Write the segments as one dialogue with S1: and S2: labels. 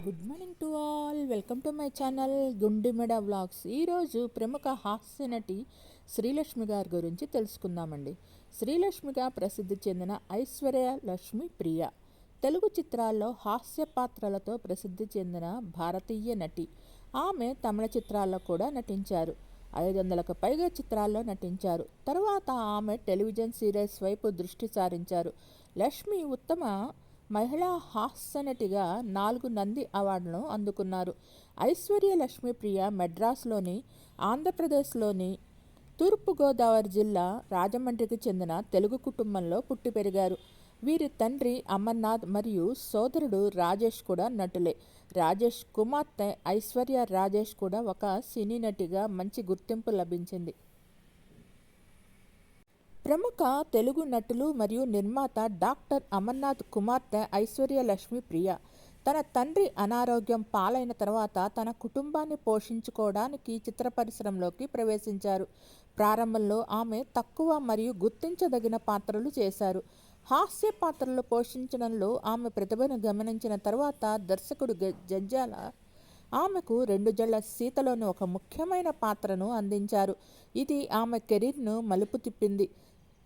S1: Good morning to all. Welcome to my channel Gundimeda vlogs. ఈరోజు ప్రముఖ హాస్య నటి శ్రీలక్ష్మి గారి గురించి తెలుసుకుందామండి. శ్రీలక్ష్మిగా ప్రసిద్ధి చెందిన ఐశ్వర్య లక్ష్మి ప్రియ తెలుగు చిత్రాల్లో హాస్య పాత్రలతో ప్రసిద్ధి చెందిన భారతీయ నటి. ఆమె తమిళ చిత్రాల్లో కూడా నటించారు. 500కు పైగా చిత్రాల్లో నటించారు. తర్వాత ఆమె టెలివిజన్ సీరియల్స్ వైపు దృష్టి సారించారు. లక్ష్మి ఉత్తమ మహిళా హాస్య నటిగా 4 నంది అవార్డులను అందుకున్నారు. ఐశ్వర్య లక్ష్మి ప్రియ మెడ్రాస్లోని ఆంధ్రప్రదేశ్లోని తూర్పుగోదావరి జిల్లా రాజమండ్రికి చెందిన తెలుగు కుటుంబంలో పుట్టి పెరిగారు. వీరి తండ్రి అమర్నాథ్ మరియు సోదరుడు రాజేష్ కూడా నటులే. రాజేష్ కుమార్తె ఐశ్వర్య రాజేష్ కూడా ఒక సినీ నటిగా మంచి గుర్తింపు లభించింది. ప్రముఖ తెలుగు నటులు మరియు నిర్మాత డాక్టర్ అమర్నాథ్ కుమార్తె ఐశ్వర్య లక్ష్మి ప్రియ తన తండ్రి అనారోగ్యం పాలైన తర్వాత తన కుటుంబాన్ని పోషించుకోవడానికి చిత్ర పరిశ్రమలోకి ప్రవేశించారు. ప్రారంభంలో ఆమె తక్కువ మరియు గుర్తించదగిన పాత్రలు చేశారు. హాస్య పాత్రలు పోషించడంలో ఆమె ప్రతిభను గమనించిన తర్వాత దర్శకుడు జంజాల ఆమెకు 2 జళ్ల సీతలోని ఒక ముఖ్యమైన పాత్రను అందించారు. ఇది ఆమె కెరీర్ను మలుపు తిప్పింది.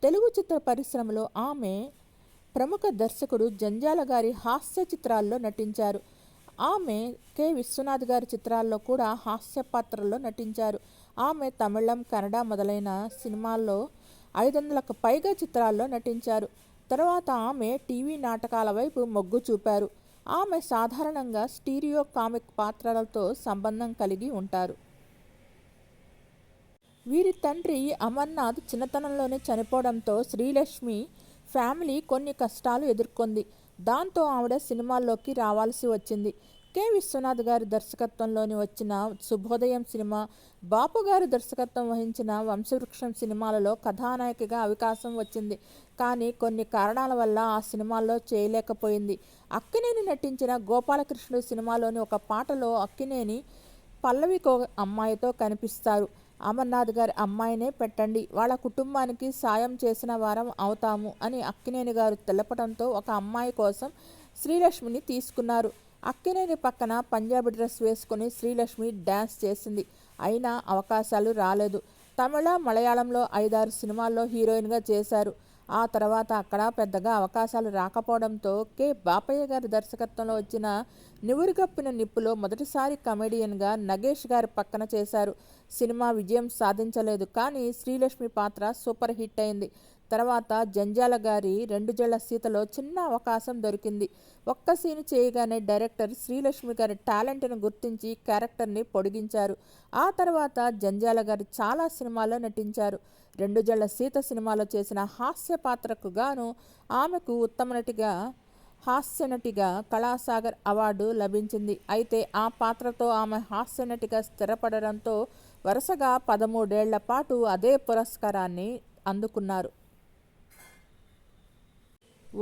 S1: తెలుగు చిత్ర పరిశ్రమలో ఆమె ప్రముఖ దర్శకుడు జంజాల గారి హాస్య చిత్రాల్లో నటించారు. ఆమె కె విశ్వనాథ్ గారి చిత్రాల్లో కూడా హాస్య పాత్రల్లో నటించారు. ఆమె తమిళం, కన్నడ మొదలైన సినిమాల్లో 500కు పైగా చిత్రాల్లో నటించారు. తర్వాత ఆమె టీవీ నాటకాల వైపు మొగ్గు చూపారు. ఆమె సాధారణంగా స్టీరియో కామిక్ పాత్రలతో సంబంధం కలిగి ఉంటారు. వీరి తండ్రి అమర్నాథ్ చిన్నతనంలోనే చనిపోవడంతో శ్రీలక్ష్మి ఫ్యామిలీ కొన్ని కష్టాలు ఎదుర్కొంది. దాంతో ఆవిడ సినిమాల్లోకి రావాల్సి వచ్చింది. కె విశ్వనాథ్ గారి దర్శకత్వంలోని వచ్చిన శుభోదయం సినిమా, బాపు గారు దర్శకత్వం వహించిన వంశవృక్షం సినిమాలలో కథానాయికగా అవకాశం వచ్చింది. కానీ కొన్ని కారణాల వల్ల ఆ సినిమాల్లో చేయలేకపోయింది. అక్కినేని నటించిన గోపాలకృష్ణుడు సినిమాలోని ఒక పాటలో అక్కినేని పల్లవికో అమ్మాయితో కనిపిస్తారు. అమర్నాథ్ గారి అమ్మాయినే పెట్టండి, వాళ్ళ కుటుంబానికి సాయం చేసిన వారం అవుతాము అని అక్కినేని గారు తెలపడంతో ఒక అమ్మాయి కోసం శ్రీలక్ష్మిని తీసుకున్నారు. అక్కినేని పక్కన పంజాబీ డ్రెస్ వేసుకుని శ్రీలక్ష్మి డ్యాన్స్ చేసింది. అయినా అవకాశాలు రాలేదు. తమిళ, మలయాళంలో 5-6 సినిమాల్లో హీరోయిన్గా చేశారు. ఆ తర్వాత అక్కడ పెద్దగా అవకాశాలు రాకపోవడంతో కె బాపయ్య గారి దర్శకత్వంలో వచ్చిన నివురుగప్పిన నిప్పులో మొదటిసారి కమెడియన్గా నగేష్ గారి పక్కన చేశారు. సినిమా విజయం సాధించలేదు, కానీ శ్రీలక్ష్మి పాత్ర సూపర్ హిట్ అయింది. తర్వాత జంజాల గారి 2 జళ్ల సీతలో చిన్న అవకాశం దొరికింది. ఒక్క సీన్ చేయగానే డైరెక్టర్ శ్రీలక్ష్మి గారి టాలెంట్ను గుర్తించి క్యారెక్టర్ని పొడిగించారు. ఆ తర్వాత జంజాల గారు చాలా సినిమాల్లో నటించారు. 2 జళ్ల సీత సినిమాలో చేసిన హాస్య పాత్రకు గాను ఆమెకు ఉత్తమ నటిగా హాస్య నటిగా కళాసాగర్ అవార్డు లభించింది. అయితే ఆ పాత్రతో ఆమె హాస్య నటిగా స్థిరపడడంతో వరుసగా 13 ఏళ్ల పాటు అదే పురస్కారాన్ని అందుకున్నారు.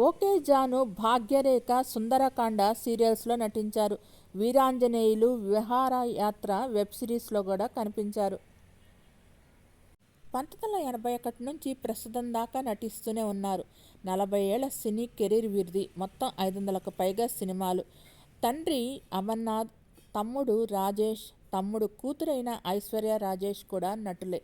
S1: ఓకే జాను, భాగ్యరేఖ, సుందరకాండ సీరియల్స్లో నటించారు. వీరాంజనేయులు, విహారయాత్ర వెబ్ సిరీస్లో కూడా కనిపించారు. 1981 నుంచి ప్రస్తుతం దాకా నటిస్తూనే ఉన్నారు. 40 ఏళ్ల సినీ కెరీర్ వీరిది. మొత్తం 500కు పైగా సినిమాలు. తండ్రి అమర్నాథ్, తమ్ముడు రాజేష్, తమ్ముడు కూతురైన ఐశ్వర్య రాజేష్ కూడా నటులే.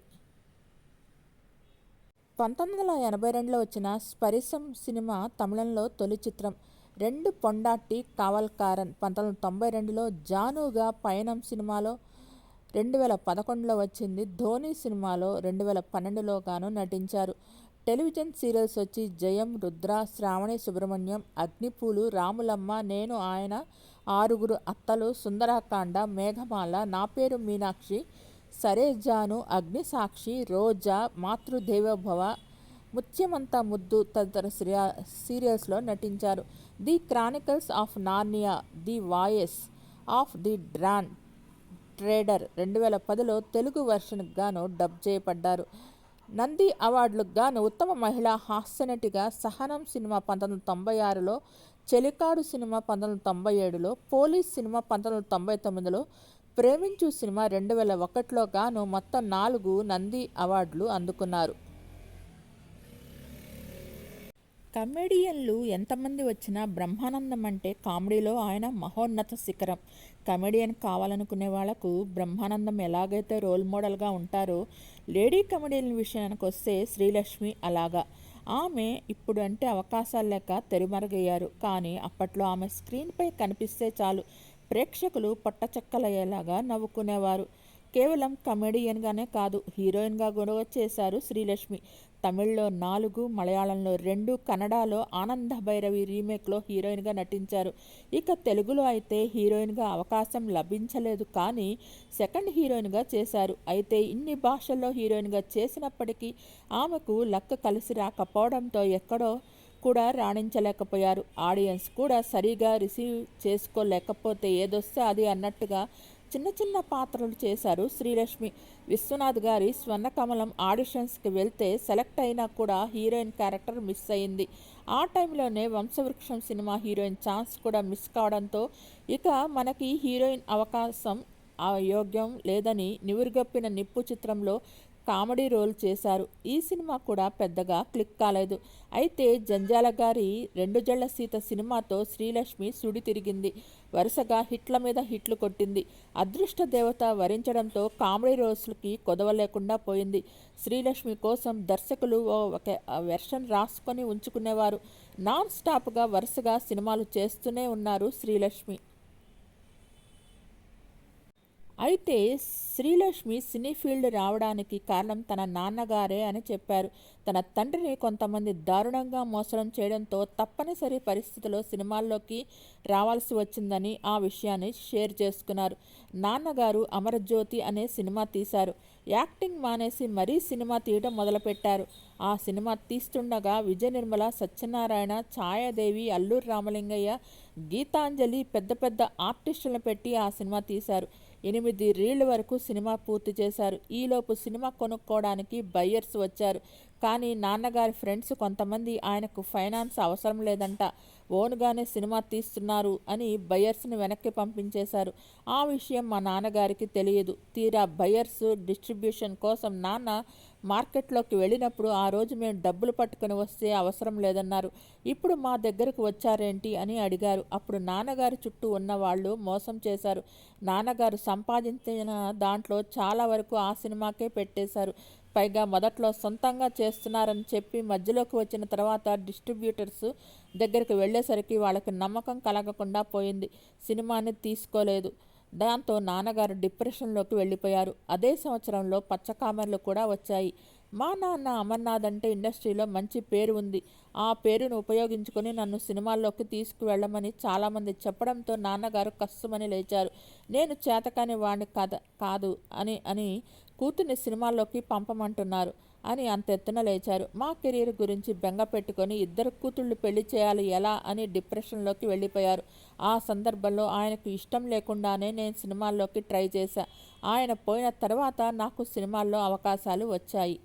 S1: 1982లో వచ్చిన స్పరిశం సినిమా తమిళంలో తొలి చిత్రం. 2 పొండాట్టి కావల్కారన్ 1992లో, జానుగా పయనం సినిమాలో 2011లో వచ్చింది. ధోని సినిమాలో 2012లో గాను నటించారు. టెలివిజన్ సీరియల్స్ వచ్చి జయం, రుద్ర, శ్రావణి సుబ్రహ్మణ్యం, అగ్నిపూలు, రాములమ్మ, నేను ఆయన, 6 అత్తలు, సుందరకాండ, మేఘమాల, నా పేరు మీనాక్షి, సరే జాను, అగ్నిసాక్షి, రోజా, మాతృదేవోభవ, ముత్యమంత ముద్దు తదితర సీరియల్స్లో నటించారు. The chronicles of Narnia, the voice of the dawn treader 2010లో తెలుగు వెర్షన్కి గాను డబ్ చేయబడ్డారు. నంది అవార్డులకు గాను ఉత్తమ మహిళా హాస్యనటిగా సహనం సినిమా 1996లో, చెలికాడు సినిమా 1997లో, పోలీస్ సినిమా 1999లో, ప్రేమించు సినిమా 2001లో గాను మొత్తం 4 నంది అవార్డులు అందుకున్నారు. కమెడియన్లు ఎంతమంది వచ్చినా బ్రహ్మానందం అంటే కామెడీలో ఆయన మహోన్నత శిఖరం. కమెడియన్ కావాలనుకునే వాళ్లకు బ్రహ్మానందం ఎలాగైతే రోల్ మోడల్గా ఉంటారో, లేడీ కమెడియన్ విషయానికి వస్తే శ్రీలక్ష్మి అలాగా. ఆమె ఇప్పుడు అంటే అవకాశాలు లేక తెరుమరుగయ్యారు. కానీ అప్పట్లో ఆమె స్క్రీన్పై కనిపిస్తే చాలు ప్రేక్షకులు పొట్టచెక్కలయ్యేలాగా నవ్వుకునేవారు. కేవలం కమెడియన్గానే కాదు, హీరోయిన్గా కూడా చేశారు శ్రీలక్ష్మి. తమిళ్లో 4, మలయాళంలో 2, కన్నడలో ఆనంద భైరవి రీమేక్లో హీరోయిన్గా నటించారు. ఇక తెలుగులో అయితే హీరోయిన్గా అవకాశం లభించలేదు, కానీ సెకండ్ హీరోయిన్గా చేశారు. అయితే ఇన్ని భాషల్లో హీరోయిన్గా చేసినప్పటికీ ఆమెకు లక్ కలిసి రాకపోవడంతో ఎక్కడో కూడా రాణించలేకపోయారు. ఆడియన్స్ కూడా సరిగా రిసీవ్ చేసుకోలేకపోతే ఏదొస్తే అది అన్నట్టుగా చిన్న చిన్న పాత్రలు చేశారు శ్రీలక్ష్మి. విశ్వనాథ్ గారి స్వర్ణకమలం ఆడిషన్స్కి వెళ్తే సెలెక్ట్ అయినా కూడా హీరోయిన్ క్యారెక్టర్ మిస్ అయింది. ఆ టైంలోనే వంశవృక్షం సినిమా హీరోయిన్ ఛాన్స్ కూడా మిస్ కావడంతో ఇక మనకి హీరోయిన్ అవకాశం యోగ్యం లేదని నివురుగప్పిన నిప్పు చిత్రంలో కామెడీ రోల్ చేశారు. ఈ సినిమా కూడా పెద్దగా క్లిక్ కాలేదు. అయితే జంజాల గారి 2 జళ్ల సీత సినిమాతో శ్రీలక్ష్మి సుడి తిరిగింది. వరుసగా హిట్ల మీద హిట్లు కొట్టింది. అదృష్ట దేవత వరించడంతో కామెడీ రోల్స్కి కొదవ లేకుండా పోయింది. శ్రీలక్ష్మి కోసం దర్శకులు ఒక వెర్షన్ రాసుకొని ఉంచుకునేవారు. నాన్ స్టాప్గా వరుసగా సినిమాలు చేస్తూనే ఉన్నారు శ్రీలక్ష్మి. అయితే శ్రీలక్ష్మి సినీ ఫీల్డ్ రావడానికి కారణం తన నాన్నగారే అని చెప్పారు. తన తండ్రిని కొంతమంది దారుణంగా మోసం చేయడంతో తప్పనిసరి పరిస్థితిలో సినిమాల్లోకి రావాల్సి వచ్చిందని ఆ విషయాన్ని షేర్ చేసుకున్నారు. నాన్నగారు అమరజ్యోతి అనే సినిమా తీశారు. యాక్టింగ్ మానేసి మరీ సినిమా తీయడం మొదలుపెట్టారు. ఆ సినిమా తీస్తుండగా విజయ నిర్మల, సత్యనారాయణ, ఛాయాదేవి, అల్లూరి రామలింగయ్య, గీతాంజలి పెద్ద పెద్ద ఆర్టిస్టులను పెట్టి ఆ సినిమా తీశారు. 8 రీళ్ల వరకు సినిమా పూర్తి చేశారు. ఈలోపు సినిమా కొనుక్కోవడానికి బయ్యర్స్ వచ్చారు. కానీ నాన్నగారి ఫ్రెండ్స్ కొంతమంది ఆయనకు ఫైనాన్స్ అవసరం లేదంట, ఓన్గానే సినిమా తీస్తున్నారు అని బయ్యర్స్ని వెనక్కి పంపించేశారు. ఆ విషయం మా నాన్నగారికి తెలియదు. తీరా బయ్యర్స్ డిస్ట్రిబ్యూషన్ కోసం నాన్న మార్కెట్లోకి వెళ్ళినప్పుడు ఆ రోజు మేము డబ్బులు పట్టుకుని వస్తే అవసరం లేదన్నారు. ఇప్పుడు మా దగ్గరకు వచ్చారేంటి అని అడిగారు. అప్పుడు నాన్నగారి చుట్టూ ఉన్న వాళ్ళు మోసం చేశారు. నాన్నగారు సంపాదించిన దాంట్లో చాలా వరకు ఆ సినిమాకే పెట్టేశారు. పైగా మొదట్లో సొంతంగా చేస్తున్నారని చెప్పి మధ్యలోకి వచ్చిన తర్వాత డిస్ట్రిబ్యూటర్స్ దగ్గరికి వెళ్ళేసరికి వాళ్ళకి నమ్మకం కలగకుండా పోయింది. సినిమాని తీసుకోలేదు. దాంతో నాన్నగారు డిప్రెషన్లోకి వెళ్ళిపోయారు. అదే సంవత్సరంలో పచ్చకామెర్లు కూడా వచ్చాయి. మా నాన్న అమర్నాథ్ అంటే ఇండస్ట్రీలో మంచి పేరు ఉంది. ఆ పేరును ఉపయోగించుకొని నన్ను సినిమాల్లోకి తీసుకువెళ్ళమని చాలామంది చెప్పడంతో నాన్నగారు కస్సుమని లేచారు. నేను చేతకాని వాడిని కాదు అని కూతుర్ని సినిమాల్లోకి పంపమంటున్నారు అని అంతెత్తున లేచారు. మా కెరీర్ గురించి బెంగ పెట్టుకొని 2 కూతుళ్ళు పెళ్లి చేయాలి ఎలా అని డిప్రెషన్లోకి వెళ్ళిపోయారు. ఆ సందర్భంలో ఆయనకు ఇష్టం లేకుండానే నేను సినిమాల్లోకి ట్రై చేశా. ఆయన పోయిన తర్వాత నాకు సినిమాల్లో అవకాశాలు వచ్చాయి.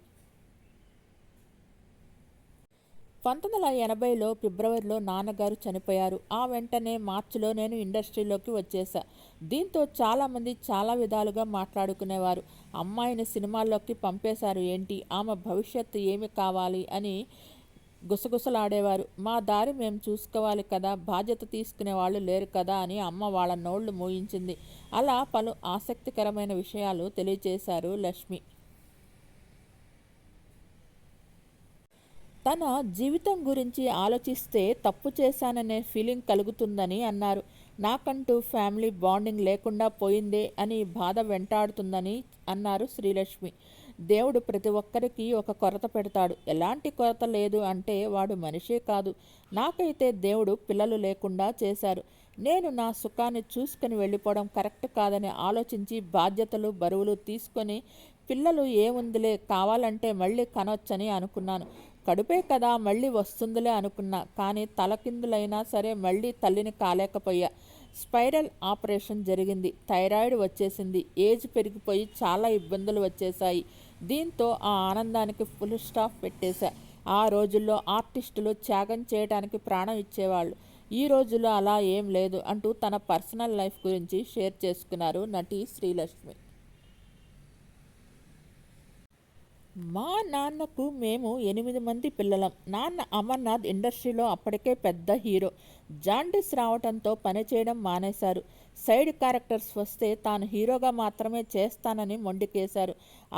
S1: 1980లో ఫిబ్రవరిలో నాన్నగారు చనిపోయారు. ఆ వెంటనే మార్చిలో నేను ఇండస్ట్రీలోకి వచ్చేసా. దీంతో చాలామంది చాలా విధాలుగా మాట్లాడుకునేవారు. అమ్మాయిని సినిమాల్లోకి పంపేశారు ఏంటి, ఆమె భవిష్యత్తు ఏమి కావాలి అని గుసగుసలాడేవారు. మా దారి మేము చూసుకోవాలి కదా, బాధ్యత తీసుకునే వాళ్ళు లేరు కదా అని అమ్మ వాళ్ళ నోళ్లు మూయించింది. అలా పలు ఆసక్తికరమైన విషయాలు తెలియజేశారు లక్ష్మి. తన జీవితం గురించి ఆలోచిస్తే తప్పు చేశాననే ఫీలింగ్ కలుగుతుందని అన్నారు. నాకంటూ ఫ్యామిలీ బాండింగ్ లేకుండా పోయిందే అని బాధ వెంటాడుతుందని అన్నారు శ్రీలక్ష్మి. దేవుడు ప్రతి ఒక్కరికి ఒక కొరత పెడతాడు. ఎలాంటి కొరత లేదు అంటే వాడు మనిషే కాదు. నాకైతే దేవుడు పిల్లలు లేకుండా చేశారు. నేను నా సుఖాన్ని చూసుకొని వెళ్ళిపోవడం కరెక్ట్ కాదని ఆలోచించి బాధ్యతలు బరువులు తీసుకొని పిల్లలు ఏముందిలే కావాలంటే మళ్ళీ కనొచ్చని అనుకున్నాను. కడుపే కదా మళ్ళీ వస్తుందిలే అనుకున్నా. కానీ తలకిందులైనా సరే మళ్ళీ తల్లిని కాలేకపోయా. స్పైరల్ ఆపరేషన్ జరిగింది. థైరాయిడ్ వచ్చేసింది. ఏజ్ పెరిగిపోయి చాలా ఇబ్బందులు వచ్చేసాయి. దీంతో ఆ ఆనందానికి ఫుల్ స్టాప్ పెట్టేశా. ఆ రోజుల్లో ఆర్టిస్టులు త్యాగం చేయడానికి ప్రాణం ఇచ్చేవాళ్ళు. ఈ రోజుల్లో అలా ఏం లేదు అంటూ తన పర్సనల్ లైఫ్ గురించి షేర్ చేసుకున్నారు నటి శ్రీలక్ష్మి. మా నాన్నకు మేము 8 మంది పిల్లలం. నాన్న అమర్నాథ్ ఇండస్ట్రీలో అప్పటికే పెద్ద హీరో. జాండీస్ రావటంతో పనిచేయడం మానేశారు. సైడ్ క్యారెక్టర్స్ వస్తే తాను హీరోగా మాత్రమే చేస్తానని మొండికేశారు.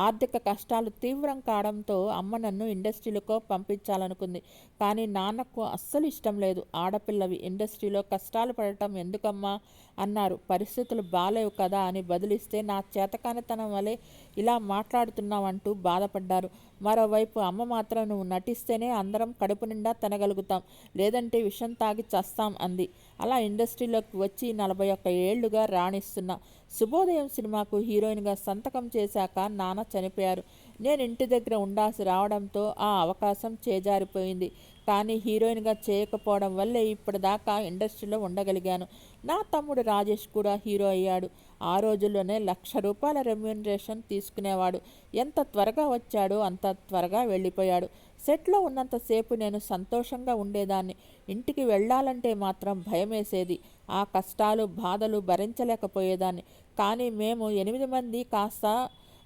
S1: ఆర్థిక కష్టాలు తీవ్రం కావడంతో అమ్మ నన్ను ఇండస్ట్రీలకు పంపించాలనుకుంది. కానీ నాన్నకు అస్సలు ఇష్టం లేదు. ఆడపిల్లవి ఇండస్ట్రీలో కష్టాలు పడటం ఎందుకమ్మా అన్నారు. పరిస్థితులు బాలేవు కదా అని బదిలిస్తే నా చేతకానితనం వలె ఇలా మాట్లాడుతున్నావంటూ బాధపడ్డారు. మరోవైపు అమ్మ మాత్రం నువ్వు నటిస్తేనే అందరం కడుపు నిండా తినగలుగుతాం, లేదంటే విషం తాగి చస్తాం అంది. అలా ఇండస్ట్రీలోకి వచ్చి 41 ఏళ్లుగా రాణిస్తున్నా. శుభోదయం సినిమాకు హీరోయిన్గా సంతకం చేశాక నాన్న చనిపోయారు. నేను ఇంటి దగ్గర ఉండాల్సి రావడంతో ఆ అవకాశం చేజారిపోయింది. కానీ హీరోయిన్గా చేయకపోవడం వల్లే ఇప్పటిదాకా ఇండస్ట్రీలో ఉండగలిగాను. నా తమ్ముడు రాజేష్ కూడా హీరో అయ్యాడు. ఆ రోజుల్లోనే ₹1,00,000 రెమ్యూనరేషన్ తీసుకునేవాడు. ఎంత త్వరగా వచ్చాడో అంత త్వరగా వెళ్ళిపోయాడు. సెట్లో ఉన్నంతసేపు నేను సంతోషంగా ఉండేదాన్ని. ఇంటికి వెళ్ళాలంటే మాత్రం భయమేసేది. ఆ కష్టాలు బాధలు భరించలేకపోయేదాన్ని. కానీ మేము 8 మంది కాస్త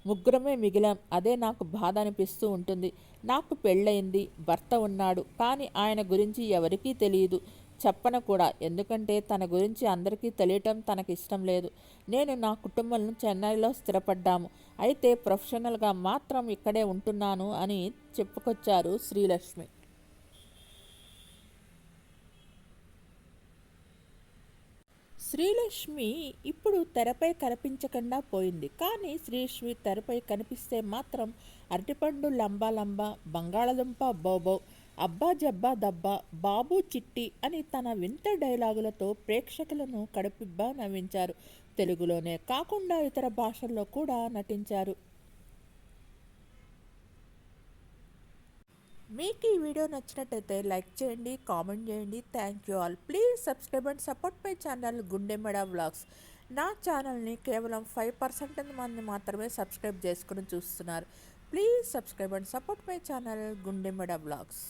S1: ముగ్గురమే మిగిలాం. అదే నాకు బాధ అనిపిస్తూ ఉంటుంది. నాకు పెళ్ళయింది, భర్త ఉన్నాడు. కానీ ఆయన గురించి ఎవరికీ తెలియదు, చెప్పను కూడా. ఎందుకంటే తన గురించి అందరికీ తెలియటం తనకిష్టం లేదు. నేను నా కుటుంబంలో చెన్నైలో స్థిరపడ్డాము. అయితే ప్రొఫెషనల్గా మాత్రం ఇక్కడే ఉంటున్నాను అని చెప్పుకొచ్చారు శ్రీలక్ష్మి. శ్రీలక్ష్మి ఇప్పుడు తెరపై కనిపించకుండా పోయింది. కానీ శ్రీలక్ష్మి తెరపై కనిపిస్తే మాత్రం అరటిపండు లంబా లంబా, బంగాళదుంప బౌబౌ, అబ్బా జబ్బా దబ్బా, బాబు చిట్టి అని తన వింత డైలాగులతో ప్రేక్షకులను కడుపిబ్బా నవ్వించారు. తెలుగులోనే కాకుండా ఇతర భాషల్లో కూడా నటించారు. మీకు ఈ వీడియో నచ్చినట్టయితే లైక్ చేయండి, కామెంట్ చేయండి. Thank you all. Please subscribe and support my channel Gundemeda vlogs. నా ఛానల్ని కేవలం 5% మంది మాత్రమే సబ్స్క్రైబ్ చేసుకుని చూస్తున్నారు. Please subscribe and support my channel Gundemeda vlogs.